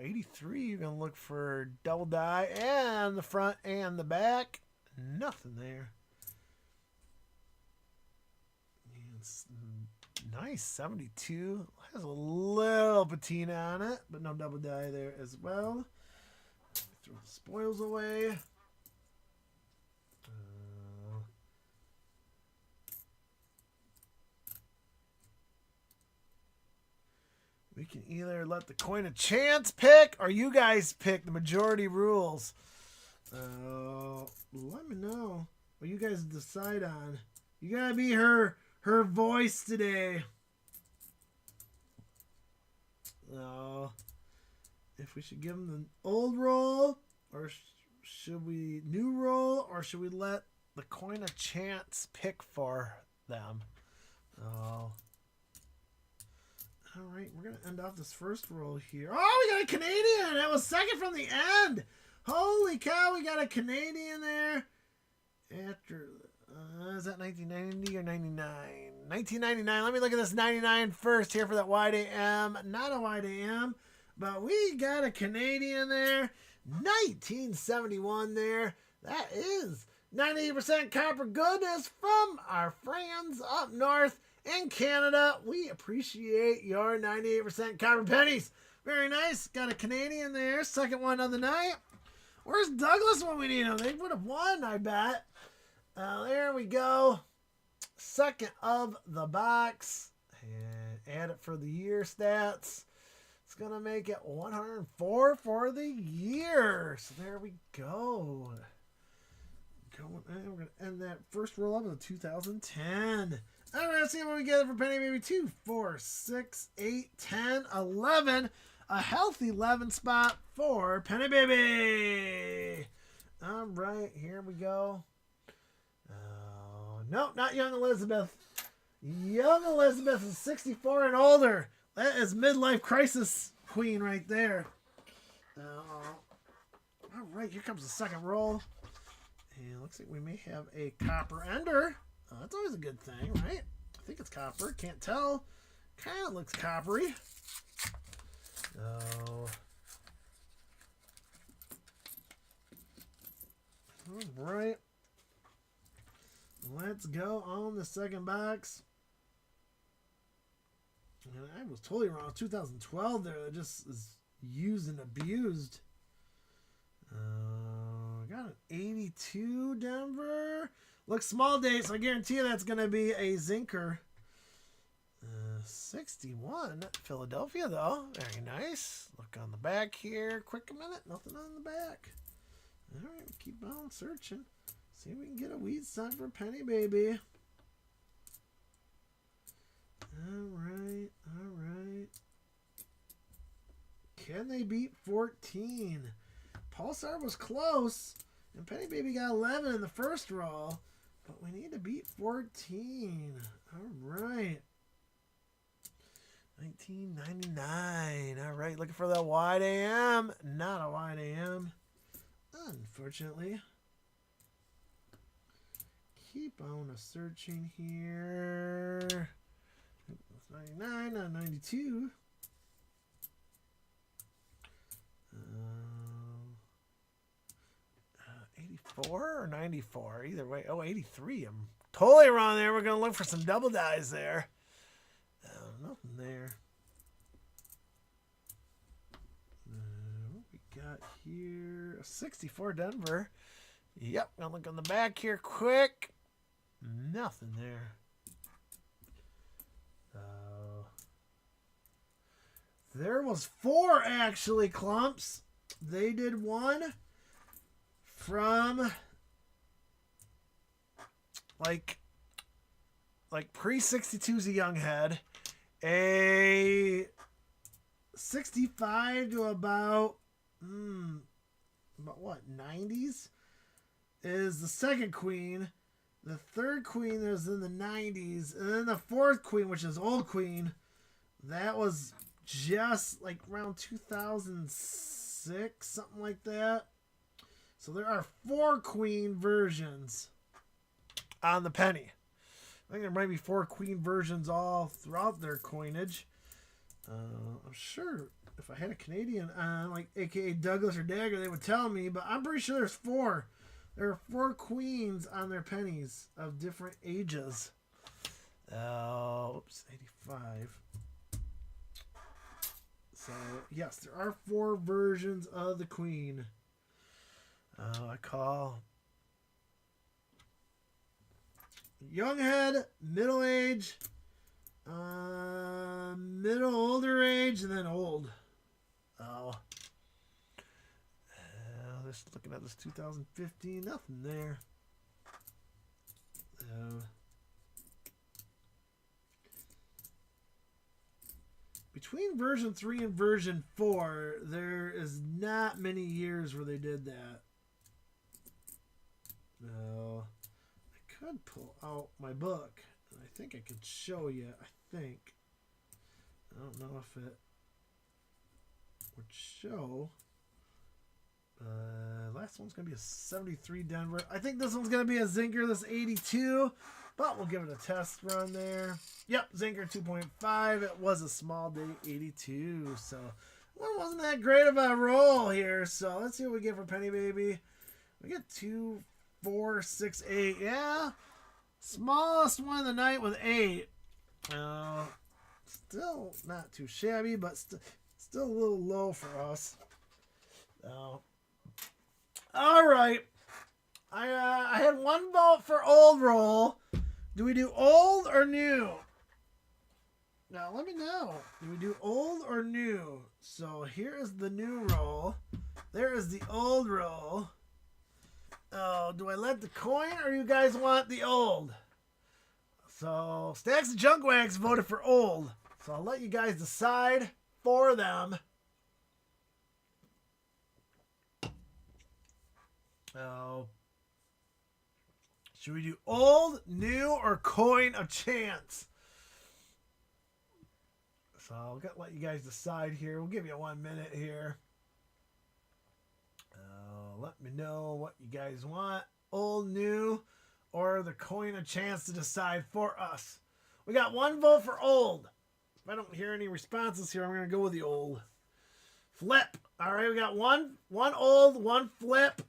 83, you're going to look for double die and the front and the back. Nothing there. It's nice, 72. Has a little patina on it, but no double die there as well. Throw the spoils away. We can either let the coin a chance pick or you guys pick. The majority rules. Let me know what you guys decide on. You gotta be her voice today. If we should give them the old roll or should we new roll or should we let the coin a chance pick for them? All right, we're going to end off this first roll here. Oh, we got a Canadian. That was second from the end. Holy cow, we got a Canadian there. After, is that 1990 or 99? 1999. Let me look at this 99 first here for that wide AM. Not a wide AM, but we got a Canadian there. 1971 there. That is 98% copper goodness from our friends up north in Canada. We appreciate your 98% copper pennies. Very nice. Got a Canadian there. Second one of the night. Where's Douglas when we need him? They would have won, I bet. There we go. Second of the box. And add it for the year stats. It's going to make it 104 for the year. So there we go. We're going to end that first roll up of 2010. All right, let's see what we get for Penny Baby. 2, 4, 6, 8, 10, 11. A healthy 11 spot for Penny Baby. All right, here we go. Nope, not Young Elizabeth. Young Elizabeth is 64 and older. That is midlife crisis queen right there. All right, here comes the second roll. And looks like we may have a copper ender. That's always a good thing, right? I think it's copper. Can't tell. Kind of looks coppery. All right. Let's go on the second box. And I was totally wrong. 2012 there. That just is used and abused. Got an 82 Denver. Looks small date, so I guarantee you that's going to be a zinker. 61 Philadelphia, though. Very nice. Look on the back here. Quick a minute. Nothing on the back. All right, keep on searching. See if we can get a weed sign for Penny Baby. All right, all right. Can they beat 14? Pulsar was close, and Penny Baby got 11 in the first roll, but we need to beat 14. All right. 1999. All right, looking for that wide AM. Not a wide AM, unfortunately. Keep on searching here. 99, not 92. 84 or 94? Either way. Oh, 83. I'm totally wrong there. We're going to look for some double dies there. Nothing there. What we got here? 64 Denver. Yep. Going to look on the back here quick. Nothing there. There was 4 actually, Clumps. They did 1 from like pre-62's a young head. A 65 to about what, 90s is the second queen. The third queen is in the 90s. And then the fourth queen, which is old queen, that was just like around 2006, something like that. So there are 4 queen versions on the penny. I think there might be 4 queen versions all throughout their coinage. I'm sure if I had a Canadian on, like aka Douglas or Dagger, they would tell me, but I'm pretty sure there's 4. There are 4 queens on their pennies of different ages. Oops, 85. So, yes, there are 4 versions of the queen. I call young head, middle age, middle older age, and then old. Just looking at this 2015, nothing there. Between version 3 and version 4, there is not many years where they did that. I could pull out my book, and I think I could show you. I don't know if it would show. Last one's going to be a 73 Denver. I think this one's going to be a Zinker, this 82. But we'll give it a test run there. Yep, Zinker 2.5. It was a small day 82. So, well, wasn't that great of a roll here. So, let's see what we get for Penny Baby. We get 2, 4, 6, 8. Yeah. Smallest one of the night with 8. Still not too shabby, but still a little low for us. All right. I had 1 vote for old roll. Do we do old or new? Now let me know. Do we do old or new? So here is the new roll. There is the old roll. Oh, do I let the coin or you guys want the old? So Stacks and Junkwags voted for old. So I'll let you guys decide for them. Oh. Should we do old, new, or coin of chance? So I'll let you guys decide here. We'll give you 1 minute here. Let me know what you guys want. Old, new, or the coin of chance to decide for us. We got 1 vote for old. If I don't hear any responses here, I'm going to go with the old. Flip. All right, we got one old, 1 flip.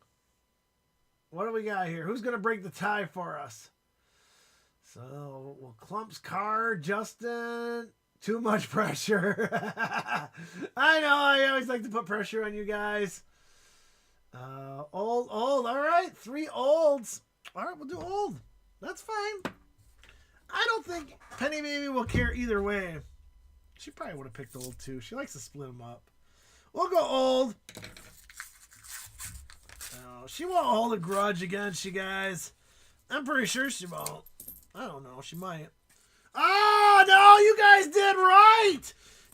What do we got here? Who's going to break the tie for us? So, well, Clump's car, Justin. Too much pressure. I know, I always like to put pressure on you guys. Old. All right, 3 olds. All right, we'll do old. That's fine. I don't think Penny Baby will care either way. She probably would have picked old too. She likes to split them up. We'll go old. She won't hold a grudge against you guys. I'm pretty sure she won't. I don't know. She might. Oh, no, you guys did right.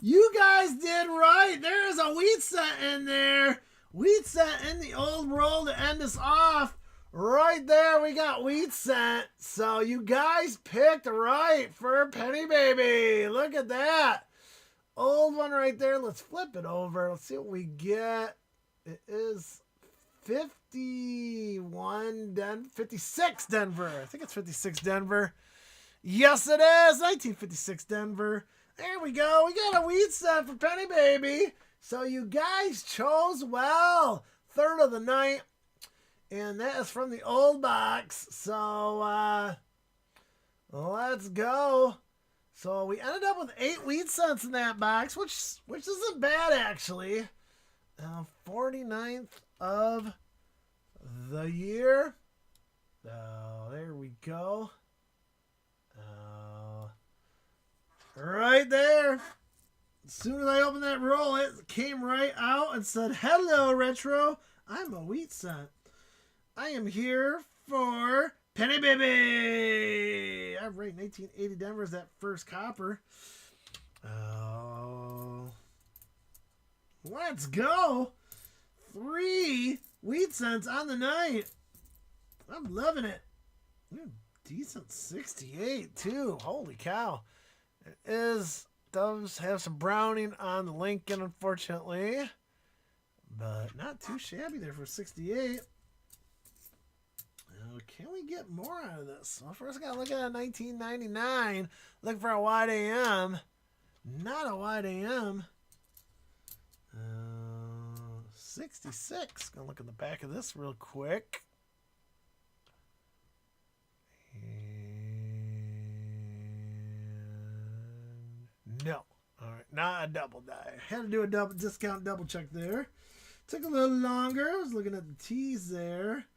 You guys did right. There is a wheat set in there. Wheat set in the old roll to end us off. Right there, we got wheat set. So you guys picked right for Penny Baby. Look at that. Old one right there. Let's flip it over. Let's see what we get. It is 56 Denver. I think it's 56 Denver. Yes, it is. 1956 Denver. There we go. We got a wheat set for Penny Baby. So you guys chose well. Third of the night. And that is from the old box. So, let's go. So we ended up with 8 wheat cents in that box, which isn't bad, actually. 49th of the year. There we go. Right there. As soon as I opened that roll, it came right out and said, "Hello, Retro. I'm a wheat cent. I am here for Penny Baby." All right, 1980 Denver is that first copper. Let's go. 3 wheat cents on the night. I'm loving it. Decent 68 too. Holy cow. It does have some browning on the Lincoln, unfortunately. But not too shabby there for 68. Can we get more out of this? Well, first I got to look at 1999. Looking for a wide AM. Not a wide AM. 66. Gonna look at the back of this real quick. And no. All right, not a double die. Had to do a double discount double check there. Took a little longer. I was looking at the T's there.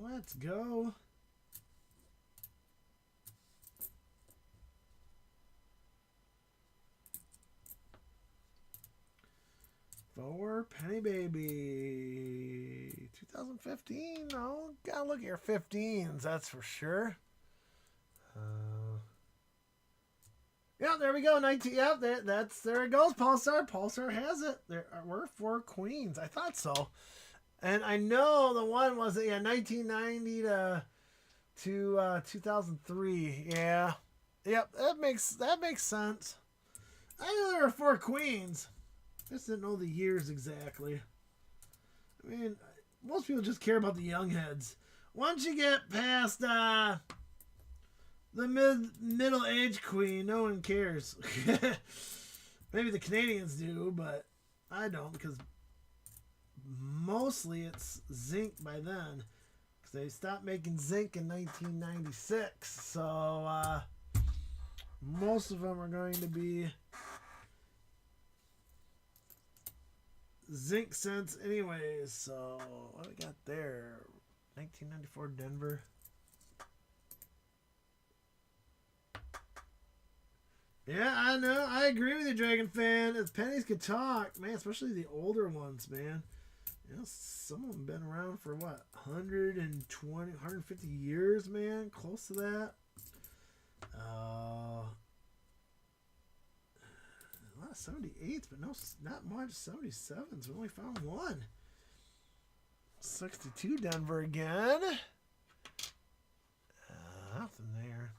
Let's go. For Penny Baby. 2015. No, gotta look at your 15s, that's for sure. Yeah, there we go. 19. Yeah, there it goes. Pulsar. Pulsar has it. There were 4 queens. I thought so. And I know the one was 1990 to 2003. Yeah. Yep, that makes sense. I knew there were 4 queens. Just didn't know the years exactly. I mean, most people just care about the young heads. Once you get past the middle age queen, no one cares. Maybe the Canadians do, but I don't, because mostly it's zinc by then, because they stopped making zinc in 1996. So most of them are going to be zinc cents anyways. So what do we got there? 1994 Denver. Yeah, I know. I agree with you, Dragon fan. As pennies could talk, man, especially the older ones, man. You know, some of them been around for what, 120, 150 years, man? Close to that. A lot of 78s, but no, not much 77s. We only found one. 62 Denver again. Nothing there.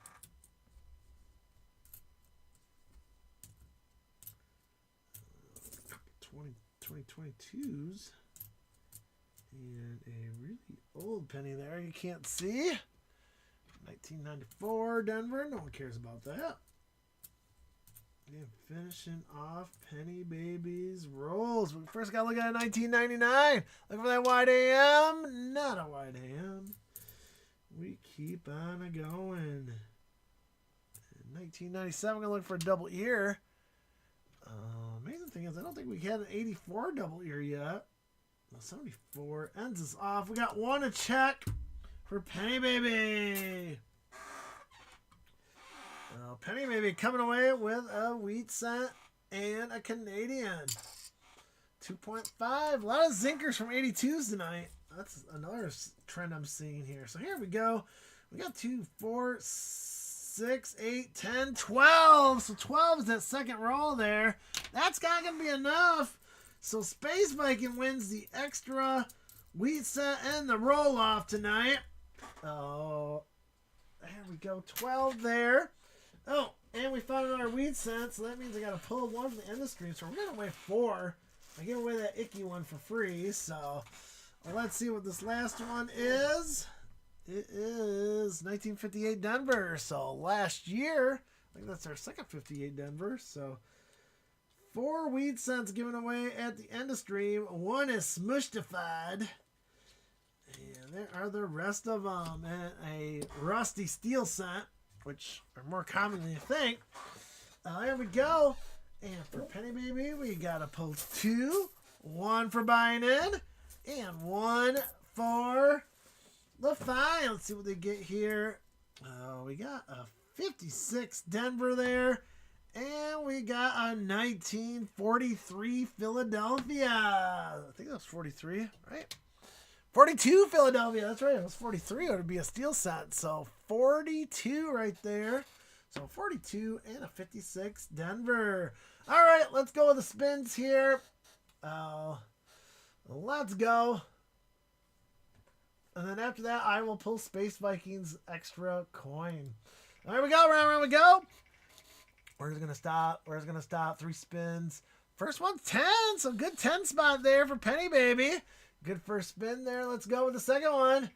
2022s. And a really old penny there you can't see. 1994 Denver. No one cares about that. And finishing off Penny Babies rolls. We first got to look at 1999. Look for that wide AM. Not a wide AM. We keep on going. In 1997, we're going to look for a double ear. Amazing thing is, I don't think we had an 84 double ear yet. 74 ends us off. We got one to check for Penny Baby. Penny Baby coming away with a wheat cent and a Canadian. 2.5. A lot of zinkers from 82s tonight. That's another trend I'm seeing here. So here we go. We got 2, 4, 6, 8, 10, 12. So 12 is that second roll there. That's not going to be enough. So Space Viking wins the extra wheat cent and the roll off tonight. Oh, there we go. 12 there. Oh, and we found another wheat cent, so that means I got to pull one from the end of the stream. So we're going to weigh 4. I gave away that icky one for free. So let's see what this last one is. It is 1958 Denver. So last year, I think that's our second 58 Denver. So 4 wheat cents given away at the end of stream. One is smushtified. And there are the rest of them. And a rusty steel cent, which are more common than you think. There we go. And for Penny Baby, we got to pull 2. 1 for buying in. And 1 for the 5. Let's see what they get here. We got a 56 Denver there. And we got a 1943 Philadelphia. I think that was 43, right? 42 Philadelphia. That's right. It was 43. It would be a steel set. So 42 right there. So 42 and a 56 Denver. All right, let's go with the spins here. Let's go. And then after that, I will pull Space Vikings extra coin. There we go. Round we go. Where's it going to stop? Where's it going to stop? 3 spins. First one's 10. So good 10 spot there for Penny Baby. Good first spin there. Let's go with the second one.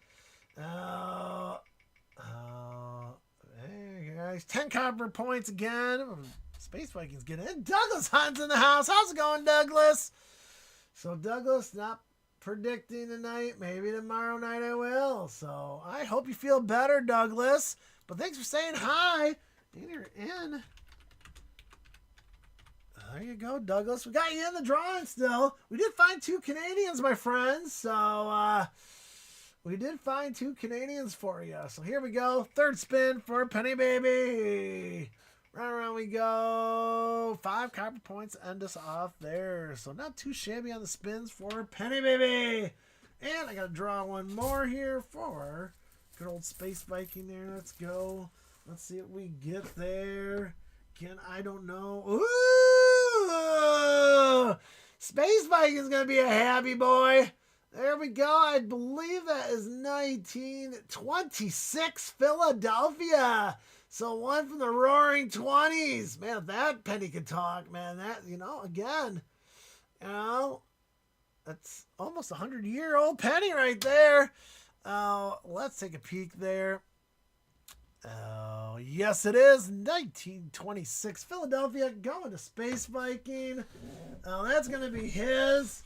Hey guys, 10 copper points again. Space Vikings get in. Douglas Hunt's in the house. How's it going, Douglas? So Douglas, not predicting tonight. Maybe tomorrow night I will. So I hope you feel better, Douglas. But thanks for saying hi. And you're in. There you go, Douglas. We got you in the drawing still. We did find 2 Canadians, my friends. So, we did find 2 Canadians for you. So here we go. Third spin for Penny Baby. Round we go. 5 copper points end us off there. So not too shabby on the spins for Penny Baby. And I got to draw one more here for good old Space Viking there. Let's go. Let's see what we get there. Again, I don't know. Ooh! Space Viking is going to be a happy boy. There we go. I believe that is 1926 Philadelphia. So one from the Roaring 20s. Man, if that penny could talk, man, that, again, that's almost a 100-year-old penny right there. Let's take a peek there. Oh, yes, it is. 1926 Philadelphia going to Space Viking. That's going to be his.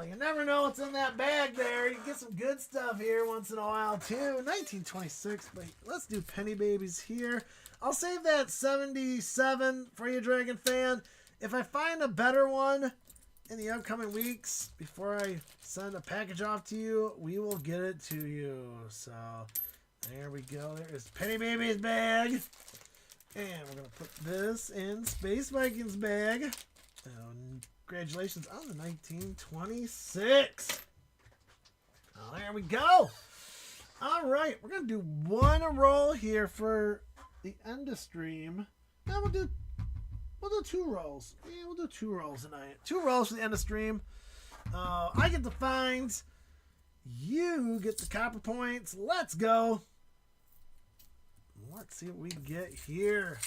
You never know what's in that bag there. You get some good stuff here once in a while, too. 1926, but let's do Penny Babies here. I'll save that 77 for you, Dragon fan. If I find a better one in the upcoming weeks, before I send a package off to you, we will get it to you. So there we go. There is Penny Baby's bag. And we're going to put this in Space Vikings bag. Congratulations on the 1926. Oh, there we go. All right, we're going to do one roll here for the end of stream. And we'll do 2 rolls. Yeah, we'll do 2 rolls tonight. 2 rolls for the end of stream. I get the fines. You get the copper points. Let's go. Let's see what we get here.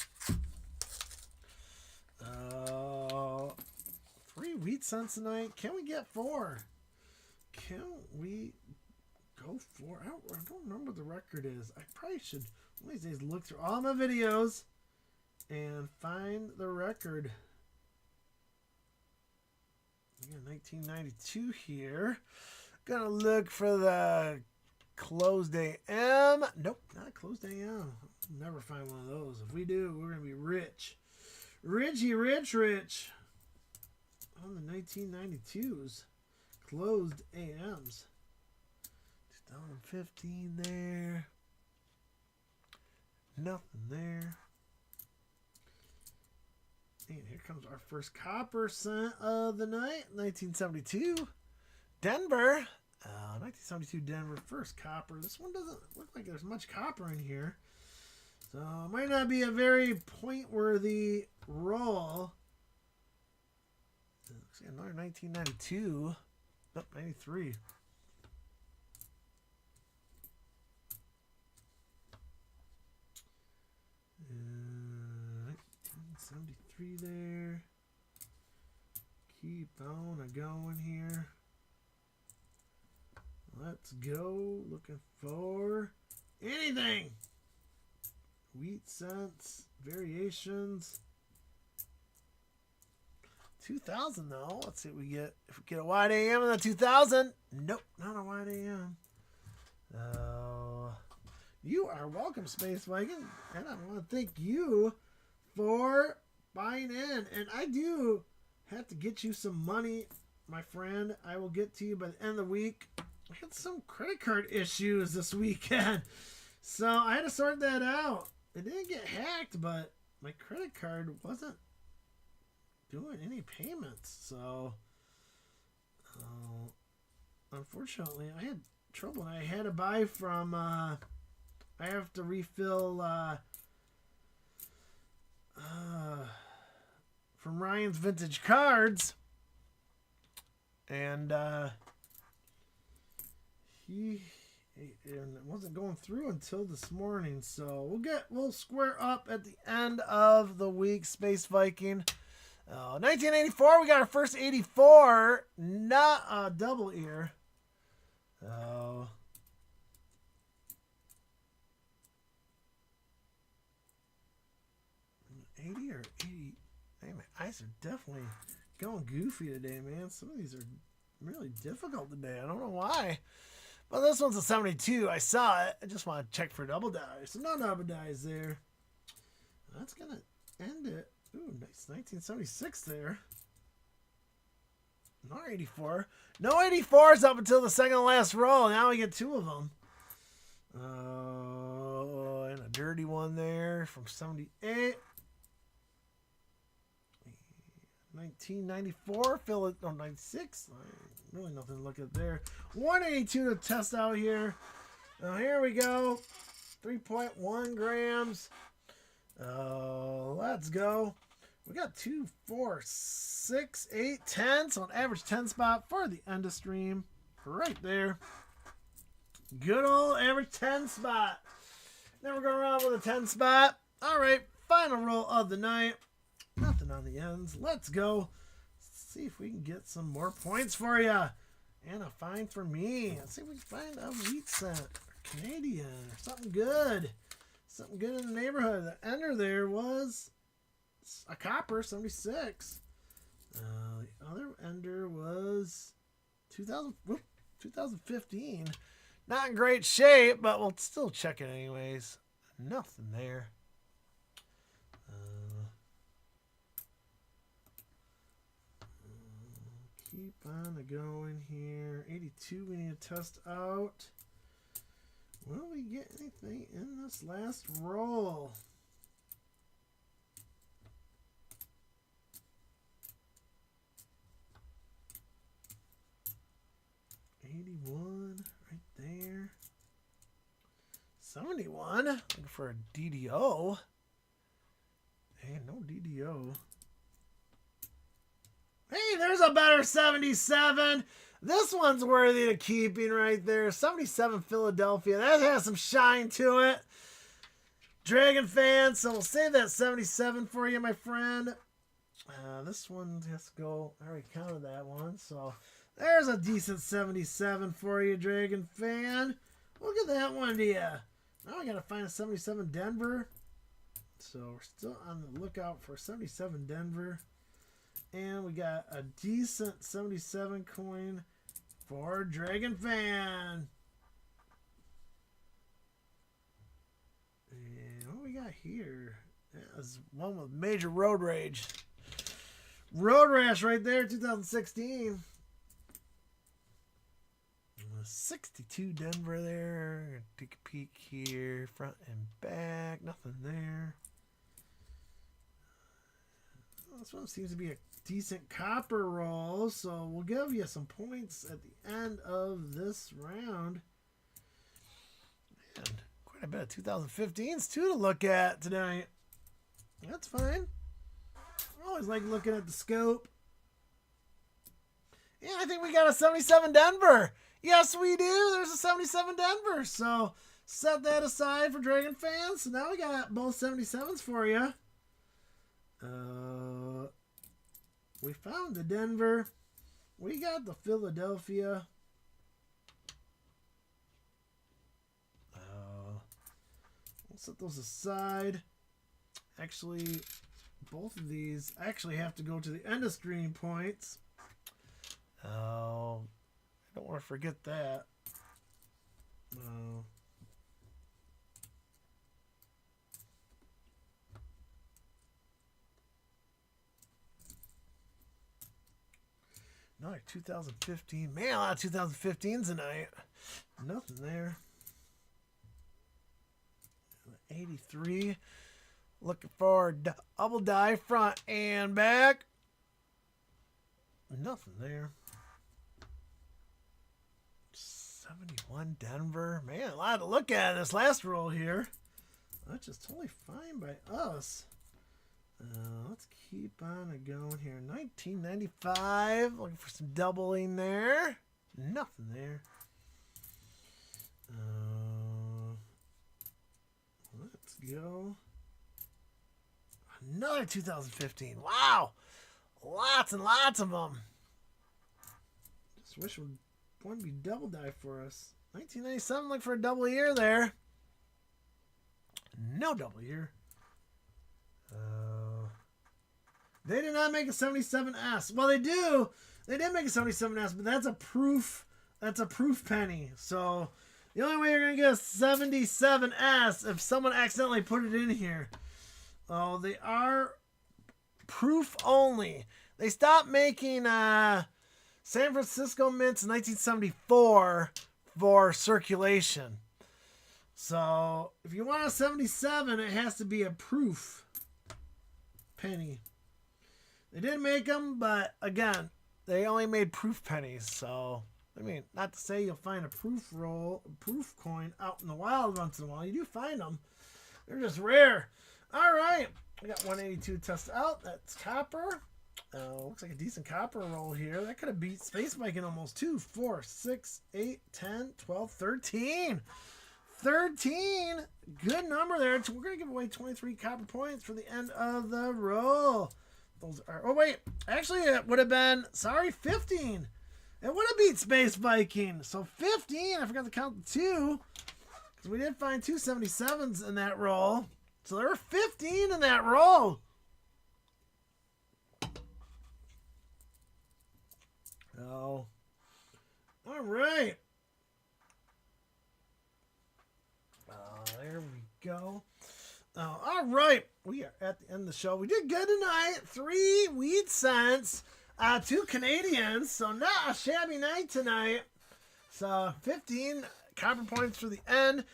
3 wheat cents tonight. Can we get 4? Can we go 4? I don't remember what the record is. I probably should one of these days look through all my videos and find the record. We got 1992 here. Gonna look for the closed AM. Nope, not closed AM. Never find one of those. If we do, we're gonna be rich. Richie, rich. On the 1992s. Closed AMs. 2015 there. Nothing there. And here comes our first copper cent of the night. 1972. Denver. 1972 Denver. First copper. This one doesn't look like there's much copper in here. So it might not be a very point-worthy roll. Looks like another 1992. Nope, 93. Uh, 1973 there. Keep on going here. Let's go. Looking for anything. Wheat cents, variations. 2000 though. Let's see what we get. If we get a wide AM in the 2000. Nope, not a wide AM. You are welcome, Space Viking. And I want to thank you for buying in. And I do have to get you some money, my friend. I will get to you by the end of the week. I had some credit card issues this weekend. So I had to sort that out. It didn't get hacked, but my credit card wasn't doing any payments. So, unfortunately, I had trouble. I had to buy from, I have to refill, from Ryan's Vintage Cards. And, and it wasn't going through until this morning, so we'll square up at the end of the week, Space Viking. 1984, we got our first 84, not a double ear. 80 or 80. Man, my eyes are definitely going goofy today, man. Some of these are really difficult today. I don't know why. Well, this one's a 72. I saw it. I just want to check for double dice. So no double dice there. That's going to end it. Ooh, nice 1976 there. No 84. No 84s up until the second to last roll. Now we get 2 of them. And a dirty one there from 78. 1994. Fill it. No, 96. Really nothing to look at there. 182 to test out here. Here we go. 3.1 grams. Let's go. We got 2, 4, 6, 8, 10. So an average 10 spot for the end of stream. Right there. Good old average 10 spot. Then we're going around with a 10 spot. All right. Final roll of the night. Nothing on the ends. Let's go. See if we can get some more points for you. And a fine for me. Let's see if we can find a wheat cent. Or Canadian. Or something good. Something good in the neighborhood. The ender there was a copper, 76. The other ender was 2015. Not in great shape, but we'll still check it anyways. Nothing there. Keep on going here. 82 we need to test out. Will we get anything in this last roll? 71. Looking for a DDO. Hey, no DDO. Hey, there's a better 77. This one's worthy of keeping right there. 77 Philadelphia. That has some shine to it. Dragon fan, so we'll save that 77 for you, my friend. This one has to go. I already counted that one, so there's a decent 77 for you, Dragon fan. Look at that one to you. Now I got to find a 77 Denver. So we're still on the lookout for 77 Denver. And we got a decent 77 coin for Dragon fan. And what we got here? That's one with major road rage. Road rash right there, 2016. 62 Denver there. Take a peek here. Front and back. Nothing there. This one seems to be a decent copper roll. So we'll give you some points at the end of this round. And quite a bit of 2015s too to look at tonight. That's fine. I always like looking at the scope. Yeah, I think we got a 77 Denver. Yes, we do. There's a 77 Denver. So set that aside for Dragon fans. So now we got both 77s for you. We found the Denver. We got the Philadelphia. We'll set those aside. Actually, both of these actually have to go to the end of screen points. Oh, I don't want to forget that. Another 2015. Man, a lot of 2015s tonight. Nothing there. 83. Looking for double die front and back. Nothing there. 71 Denver. Man, a lot to look at in this last roll here. That's just totally fine by us. Let's keep on going here. 1995. Looking for some doubling there. Nothing there. Let's go. Another 2015. Wow. Lots and lots of them. Just wish it would one be double die for us. 1997, look for a double year there. No double year. They did not make a 77S. Well, they do. They did make a 77S, but that's a proof. That's a proof penny. So the only way you're going to get a 77S if someone accidentally put it in here. Oh, they are proof only. They stopped making San Francisco mints in 1974 for circulation. So if you want a 77, it has to be a proof penny. They did make them, but again, they only made proof pennies. So, I mean, not to say you'll find a proof coin out in the wild once in a while. You do find them. They're just rare. All right. We got 182 test out. That's copper. Looks like a decent copper roll here. That could have beat Space Viking almost. 2, 4, 6, 8, 10, 12, 13. 13. Good number there. We're going to give away 23 copper points for the end of the roll. Those are, oh wait, actually it would have been, 15. It would have beat Space Viking. So 15, I forgot to count the 2. Because we did find 2 77s in that roll. So there were 15 in that roll. Oh. All right. There we go. All right. We are at the end of the show. We did good tonight. 3 wheat cents. 2 Canadians. So not a shabby night tonight. So 15 copper points for the end.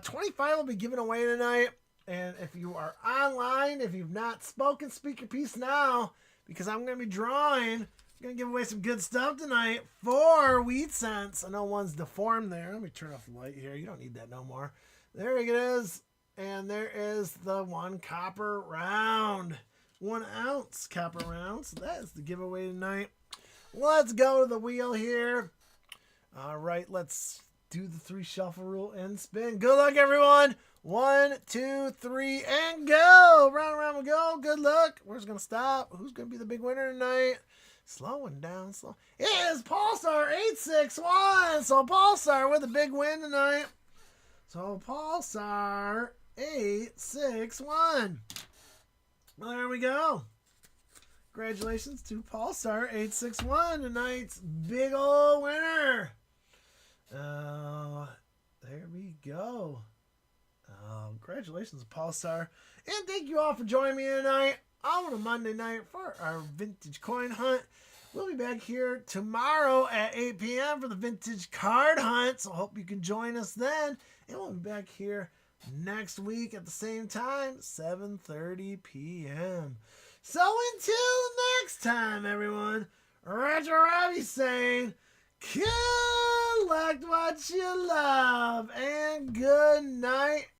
25 will be given away tonight. And if you are online, if you've not spoken, speak your piece now. Because I'm going to be drawing. I'm going to give away some good stuff tonight. 4 wheat cents. I know one's deformed there. Let me turn off the light here. You don't need that no more. There it is. And there is the 1 copper round. 1 ounce copper round. So that is the giveaway tonight. Let's go to the wheel here. All right, let's do the 3 shuffle rule and spin. Good luck, everyone. 1, 2, 3, and go. Round and round we go. Good luck. Where's it going to stop? Who's going to be the big winner tonight? Slowing down, slow. It is Pulsar 861. So Pulsar with a big win tonight. So Pulsar 861. Well, there we go. Congratulations to Pulsar 861, tonight's big old winner. There we go. Congratulations, Pulsar. And thank you all for joining me tonight on a Monday night for our vintage coin hunt. We'll be back here tomorrow at 8 p.m. for the vintage card hunt. So I hope you can join us then. And we'll be back here next week at the same time, 7:30 p.m. So until next time, everyone, Retro Robbie saying, collect what you love, and good night.